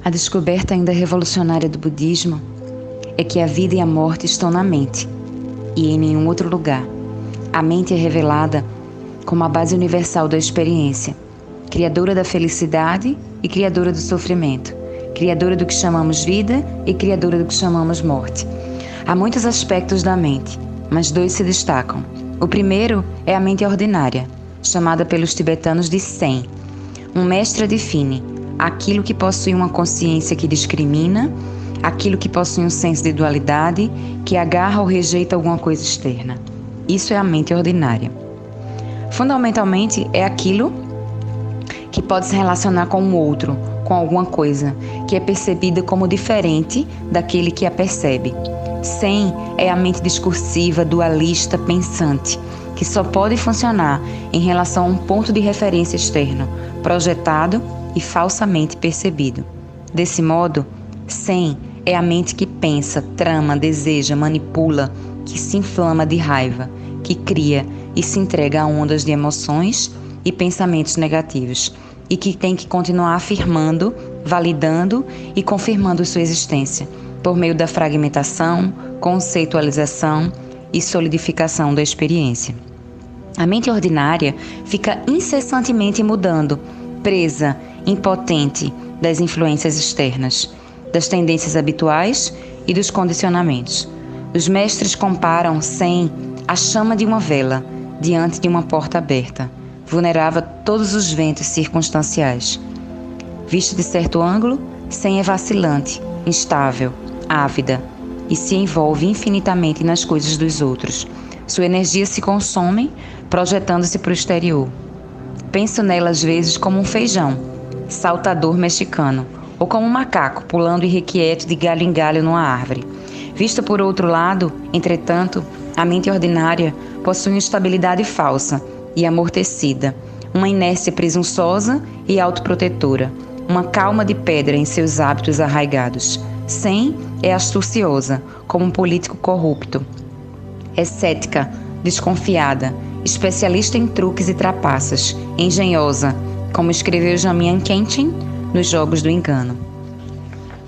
A descoberta ainda revolucionária do budismo é que a vida e a morte estão na mente e em nenhum outro lugar. A mente é revelada como a base universal da experiência, criadora da felicidade e criadora do sofrimento, criadora do que chamamos vida e criadora do que chamamos morte. Há muitos aspectos da mente, mas dois se destacam. O primeiro é a mente ordinária, chamada pelos tibetanos de Zen. Um mestre a define aquilo que possui uma consciência que discrimina, aquilo que possui um senso de dualidade, que agarra ou rejeita alguma coisa externa. Isso é a mente ordinária. Fundamentalmente, é aquilo que pode se relacionar com o outro, com alguma coisa, que é percebida como diferente daquele que a percebe. Zen é a mente discursiva, dualista, pensante, que só pode funcionar em relação a um ponto de referência externo, projetado e falsamente percebido. Desse modo, Zen é a mente que pensa, trama, deseja, manipula, que se inflama de raiva, que cria e se entrega a ondas de emoções e pensamentos negativos, e que tem que continuar afirmando, validando e confirmando sua existência, por meio da fragmentação, conceitualização e solidificação da experiência. A mente ordinária fica incessantemente mudando, presa, impotente das influências externas, das tendências habituais e dos condicionamentos. Os mestres comparam Zen à chama de uma vela diante de uma porta aberta, vulnerável a todos os ventos circunstanciais. Visto de certo ângulo, Zen é vacilante, instável, ávida e se envolve infinitamente nas coisas dos outros. Sua energia se consome, projetando-se para o exterior. Penso nela às vezes como um feijão, saltador mexicano, ou como um macaco pulando irrequieto de galho em galho numa árvore. Vista por outro lado, entretanto, a mente ordinária possui uma estabilidade falsa e amortecida, uma inércia presunçosa e autoprotetora, uma calma de pedra em seus hábitos arraigados. Zen é astuciosa, como um político corrupto. É cética, desconfiada, especialista em truques e trapaças, engenhosa, como escreveu Jamian Kentin nos Jogos do Engano.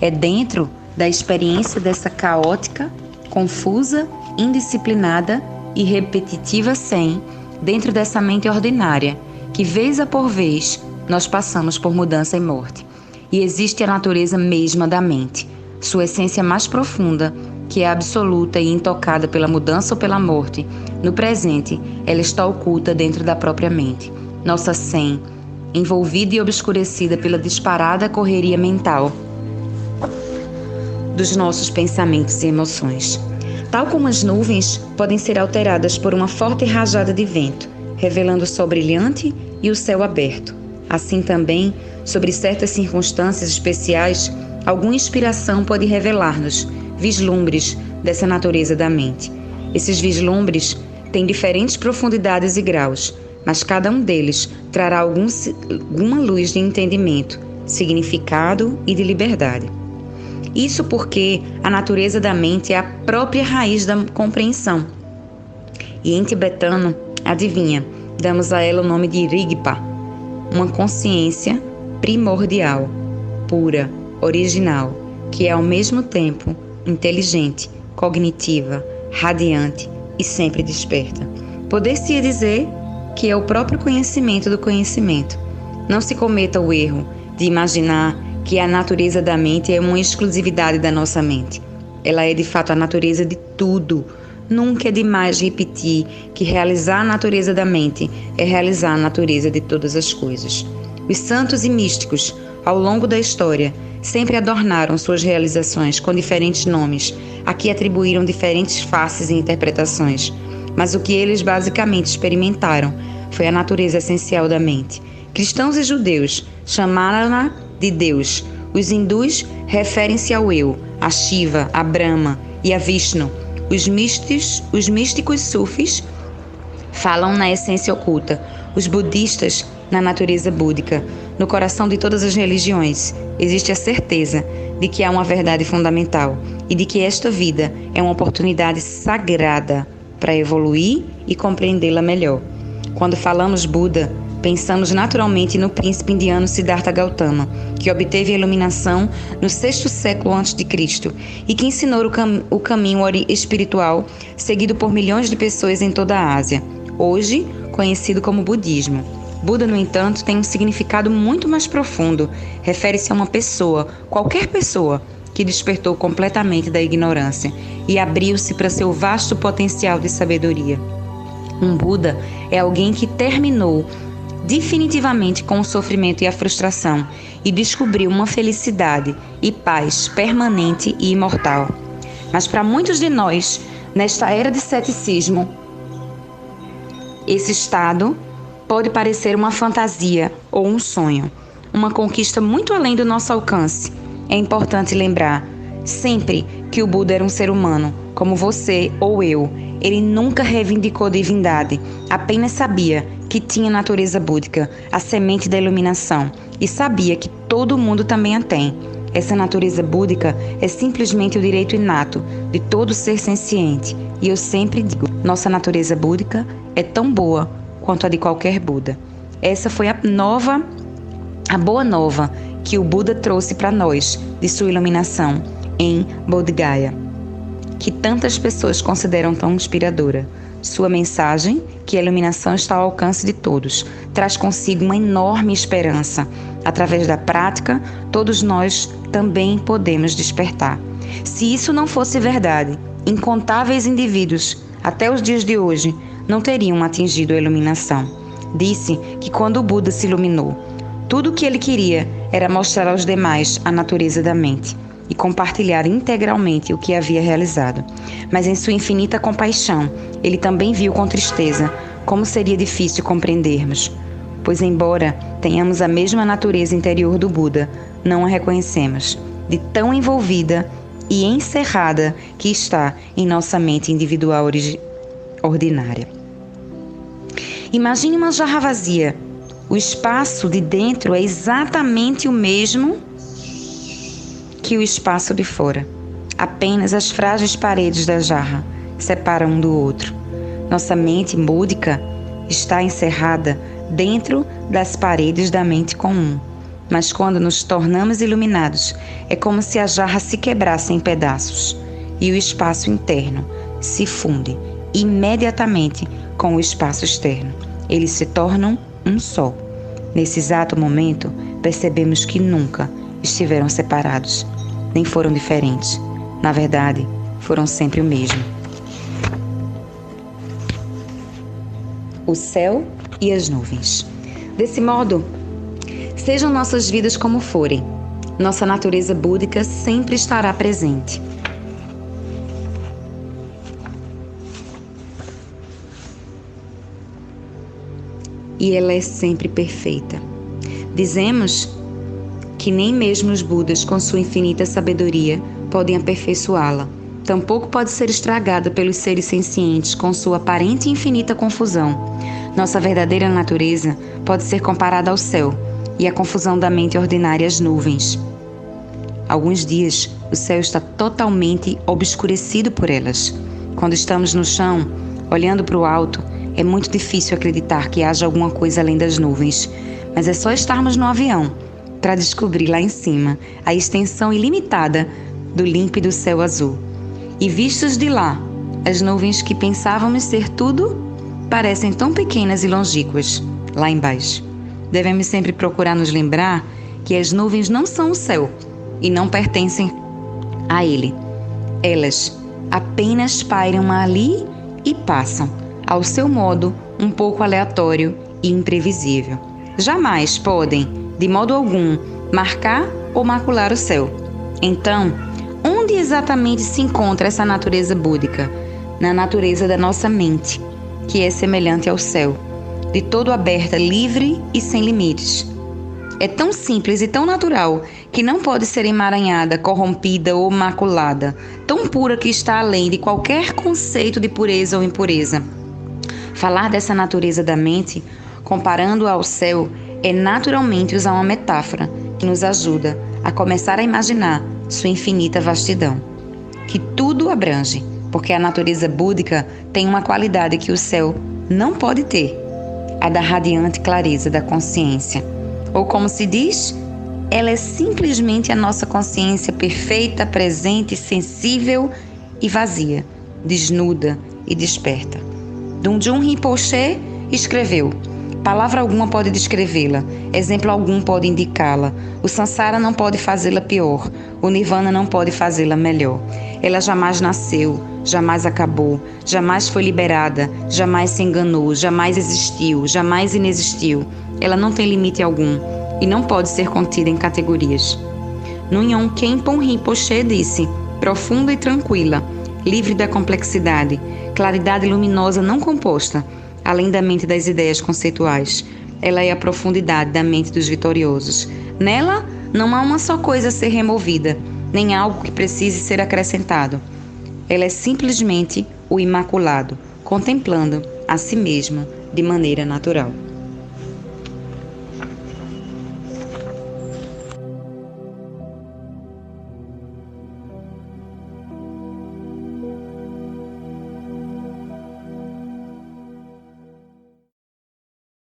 É dentro da experiência dessa caótica, confusa, indisciplinada e repetitiva Zen, dentro dessa mente ordinária, que vez a por vez nós passamos por mudança e morte. E existe a natureza mesma da mente, sua essência mais profunda, que é absoluta e intocada pela mudança ou pela morte. No presente, ela está oculta dentro da própria mente. Nossa Zen, envolvida e obscurecida pela disparada correria mental dos nossos pensamentos e emoções. Tal como as nuvens podem ser alteradas por uma forte rajada de vento, revelando o sol brilhante e o céu aberto. Assim também, sobre certas circunstâncias especiais, alguma inspiração pode revelar-nos vislumbres dessa natureza da mente. Esses vislumbres têm diferentes profundidades e graus, mas cada um deles trará alguma luz de entendimento, significado e de liberdade. Isso porque a natureza da mente é a própria raiz da compreensão. E em tibetano, adivinha, damos a ela o nome de Rigpa, uma consciência primordial, pura, original, que é ao mesmo tempo inteligente, cognitiva, radiante e sempre desperta. Poder-se dizer que é o próprio conhecimento do conhecimento. Não se cometa o erro de imaginar que a natureza da mente é uma exclusividade da nossa mente. Ela é de fato a natureza de tudo. Nunca é demais repetir que realizar a natureza da mente é realizar a natureza de todas as coisas. Os santos e místicos, ao longo da história, sempre adornaram suas realizações com diferentes nomes, a que atribuíram diferentes faces e interpretações. Mas o que eles basicamente experimentaram foi a natureza essencial da mente. Cristãos e judeus chamaram-na de Deus. Os hindus referem-se ao eu, a Shiva, a Brahma e a Vishnu. Os místicos sufis falam na essência oculta. Os budistas na natureza búdica. No coração de todas as religiões existe a certeza de que há uma verdade fundamental e de que esta vida é uma oportunidade sagrada para evoluir e compreendê-la melhor. Quando falamos Buda, Pensamos naturalmente no príncipe indiano Siddhartha Gautama, que obteve a iluminação no 6º século a.C. e que ensinou o caminho espiritual seguido por milhões de pessoas em toda a Ásia, hoje conhecido como budismo. Buda, no entanto, tem um significado muito mais profundo. Refere-se a uma pessoa, qualquer pessoa, que despertou completamente da ignorância e abriu-se para seu vasto potencial de sabedoria. Um Buda é alguém que terminou definitivamente com o sofrimento e a frustração e descobriu uma felicidade e paz permanente e imortal. Mas para muitos de nós, nesta era de ceticismo, esse estado pode parecer uma fantasia ou um sonho, uma conquista muito além do nosso alcance. É importante lembrar sempre que o Buda era um ser humano, como você ou eu. Ele nunca reivindicou divindade, apenas sabia que tinha natureza búdica, a semente da iluminação, e sabia que todo mundo também a tem. Essa natureza búdica é simplesmente o direito inato de todo ser senciente. E eu sempre digo, nossa natureza búdica é tão boa quanto a de qualquer Buda. Essa foi a boa nova que o Buda trouxe para nós de sua iluminação em Bodh Gaya, que tantas pessoas consideram tão inspiradora. Sua mensagem, que a iluminação está ao alcance de todos, traz consigo uma enorme esperança. Através da prática, todos nós também podemos despertar. Se isso não fosse verdade, incontáveis indivíduos, até os dias de hoje, não teriam atingido a iluminação. Disse que quando o Buda se iluminou, tudo o que ele queria era mostrar aos demais a natureza da mente e compartilhar integralmente o que havia realizado. Mas em sua infinita compaixão, ele também viu com tristeza como seria difícil compreendermos, pois embora tenhamos a mesma natureza interior do Buda, não a reconhecemos, de tão envolvida e encerrada que está em nossa mente individual ordinária. Imagine uma jarra vazia. O espaço de dentro é exatamente o mesmo que o espaço de fora. Apenas as frágeis paredes da jarra separam um do outro. Nossa mente búdica está encerrada dentro das paredes da mente comum. Mas quando nos tornamos iluminados, é como se a jarra se quebrasse em pedaços e o espaço interno se funde imediatamente com o espaço externo. Eles se tornam um só. Nesse exato momento, percebemos que nunca estiveram separados, nem foram diferentes. Na verdade, foram sempre o mesmo. O céu e as nuvens. Desse modo, sejam nossas vidas como forem, nossa natureza búdica sempre estará presente. E ela é sempre perfeita. Dizemos que nem mesmo os Budas, com sua infinita sabedoria, podem aperfeiçoá-la. Tampouco pode ser estragada pelos seres sencientes com sua aparente e infinita confusão. Nossa verdadeira natureza pode ser comparada ao céu e a confusão da mente ordinária às nuvens. Alguns dias, o céu está totalmente obscurecido por elas. Quando estamos no chão, olhando para o alto, é muito difícil acreditar que haja alguma coisa além das nuvens, mas é só estarmos no avião para descobrir lá em cima a extensão ilimitada do límpido céu azul. E vistos de lá, as nuvens que pensávamos ser tudo parecem tão pequenas e longínquas lá embaixo. Devemos sempre procurar nos lembrar que as nuvens não são o céu e não pertencem a ele. Elas apenas pairam ali e passam, ao seu modo, um pouco aleatório e imprevisível. Jamais podem, de modo algum, marcar ou macular o céu. Então, onde exatamente se encontra essa natureza búdica? Na natureza da nossa mente, que é semelhante ao céu, de todo aberta, livre e sem limites. É tão simples e tão natural que não pode ser emaranhada, corrompida ou maculada, tão pura que está além de qualquer conceito de pureza ou impureza. Falar dessa natureza da mente, comparando-a ao céu, é naturalmente usar uma metáfora que nos ajuda a começar a imaginar sua infinita vastidão, que tudo abrange, porque a natureza búdica tem uma qualidade que o céu não pode ter. a da radiante clareza da consciência. Ou como se diz, ela é simplesmente a nossa consciência perfeita, presente, sensível e vazia, desnuda e desperta. Dongjun Rinpoche escreveu: palavra alguma pode descrevê-la, exemplo algum pode indicá-la. O Sansara não pode fazê-la pior, o Nirvana não pode fazê-la melhor. Ela jamais nasceu, jamais acabou, jamais foi liberada, jamais se enganou, jamais existiu, jamais inexistiu. Ela não tem limite algum e não pode ser contida em categorias. Nunhon Khenpo Rinpoche disse: profunda e tranquila, livre da complexidade, claridade luminosa não composta, além da mente das ideias conceituais. Ela é a profundidade da mente dos vitoriosos. Nela, não há uma só coisa a ser removida, nem algo que precise ser acrescentado. Ela é simplesmente o imaculado, contemplando a si mesmo de maneira natural.